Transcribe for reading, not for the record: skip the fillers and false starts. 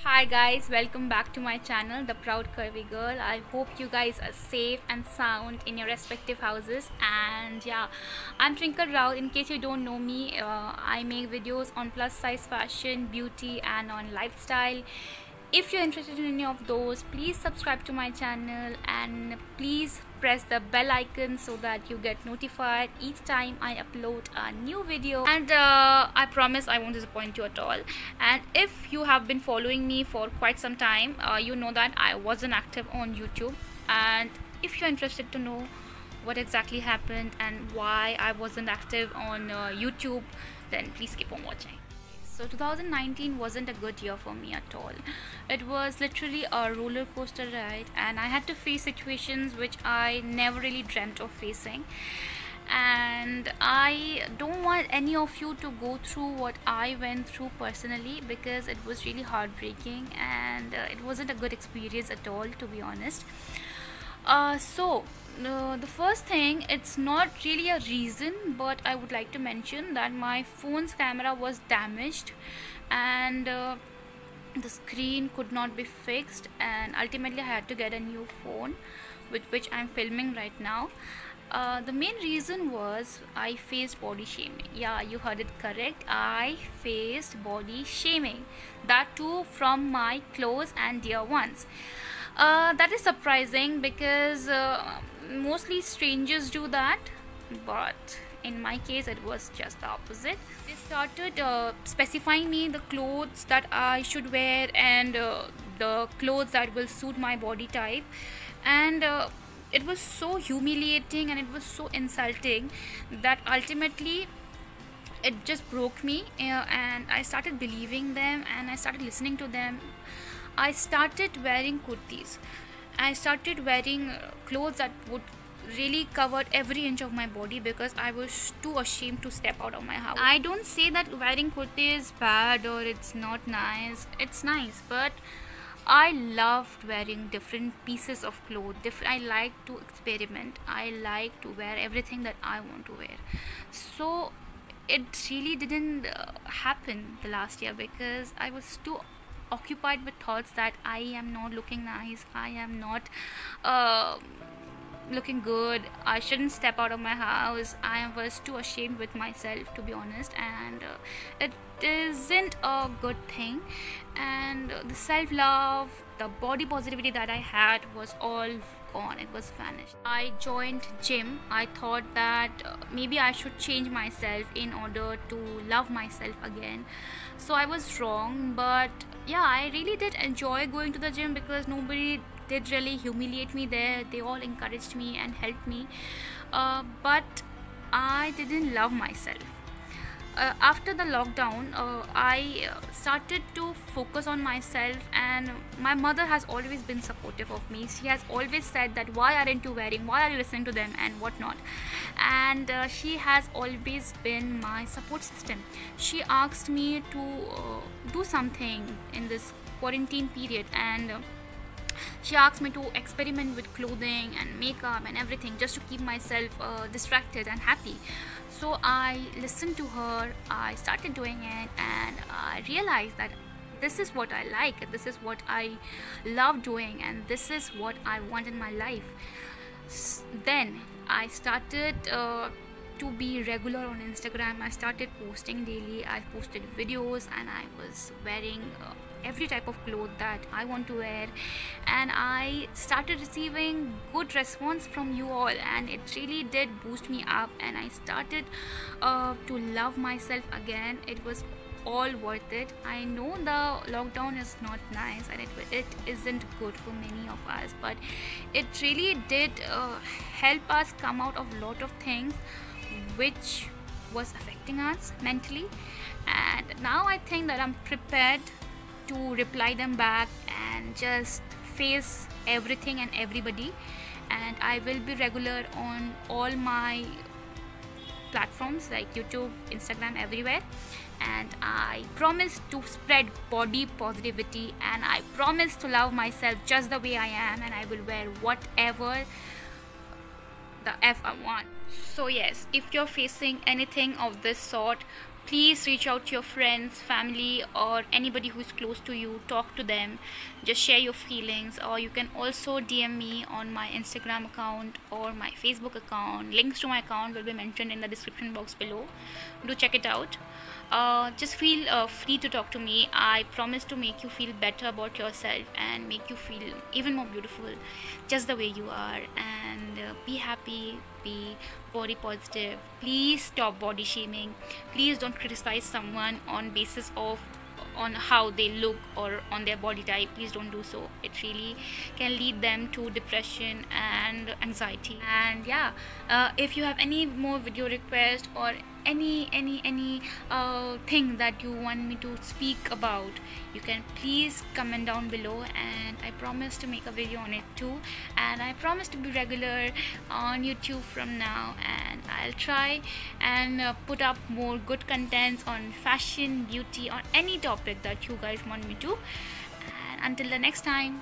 Hi guys, welcome back to my channel, The Proud Curvy Girl. I hope you guys are safe and sound in your respective houses. And yeah, I'm Twinkle Rao. In case you don't know me, I make videos on plus size fashion, beauty and on lifestyle. If you're interested in any of those, please subscribe to my channel and please press the bell icon so that you get notified each time I upload a new video. And I promise I won't disappoint you at all. And if you have been following me for quite some time, you know that I wasn't active on YouTube. And if you're interested to know what exactly happened and why I wasn't active on YouTube, then please keep on watching. So 2019 wasn't a good year for me at all. It was literally a roller coaster ride and I had to face situations which I never really dreamt of facing. And I don't want any of you to go through what I went through personally, because it was really heartbreaking and it wasn't a good experience at all, to be honest. The first thing, it's not really a reason, but I would like to mention that my phone's camera was damaged and the screen could not be fixed, and ultimately I had to get a new phone with which I'm filming right now. The main reason was I faced body shaming. Yeah, you heard it correct. I faced body shaming, that too from my close and dear ones. That is surprising because mostly strangers do that, but in my case it was just the opposite. They started specifying me the clothes that I should wear and the clothes that will suit my body type, and it was so humiliating and it was so insulting that ultimately it just broke me, and I started believing them and I started listening to them. I started wearing kurtis. I started wearing clothes that would really cover every inch of my body because I was too ashamed to step out of my house. I don't say that wearing kurti is bad or it's not nice. It's nice, but I loved wearing different pieces of clothes. I like to experiment. I like to wear everything that I want to wear. So it really didn't happen the last year because I was too occupied with thoughts that I am not looking nice, I am not looking good, I shouldn't step out of my house. I was too ashamed with myself, to be honest, and it isn't a good thing. And the self-love, the body positivity that I had was all gone. It was vanished. I joined gym. I thought that maybe I should change myself in order to love myself again. So I was wrong, but yeah, I really did enjoy going to the gym because nobody did really humiliate me there. They all encouraged me and helped me, but I didn't love myself. After the lockdown, I started to focus on myself, and my mother has always been supportive of me. She has always said that why aren't you wearing, why are you listening to them and whatnot, and she has always been my support system. She asked me to do something in this quarantine period, and she asked me to experiment with clothing and makeup and everything just to keep myself distracted and happy. So I listened to her, I started doing it, and I realized that this is what I like, this is what I love doing, and this is what I want in my life. Then I started to be regular on Instagram. I started posting daily. I posted videos and I was wearing every type of clothes that I want to wear, and I started receiving good response from you all, and it really did boost me up, and I started to love myself again. It was all worth it. I know the lockdown is not nice and it isn't good for many of us, but it really did help us come out of a lot of things which was affecting us mentally, and now I think that I'm prepared to reply them back and just face everything and everybody. And I will be regular on all my platforms like YouTube, Instagram, everywhere, and I promise to spread body positivity, and I promise to love myself just the way I am, and I will wear whatever the F I want. So yes, if you're facing anything of this sort, Please reach out to your friends, family, or anybody who is close to you. Talk to them, just share your feelings. Or you can also DM me on my Instagram account or my Facebook account. Links to my account will be mentioned in the description box below. Do check it out. Just feel free to talk to me. I promise to make you feel better about yourself and make you feel even more beautiful just the way you are. And be happy, be body positive. Please stop body shaming. Please don't criticize someone on basis of on how they look or on their body type. Please don't do so. It really can lead them to depression and anxiety. And yeah, if you have any more video requests or any thing that you want me to speak about, you can please comment down below, and I promise to make a video on it too. And I promise to be regular on YouTube from now, and I'll try and put up more good contents on fashion, beauty, or any topic that you guys want me to. And until the next time,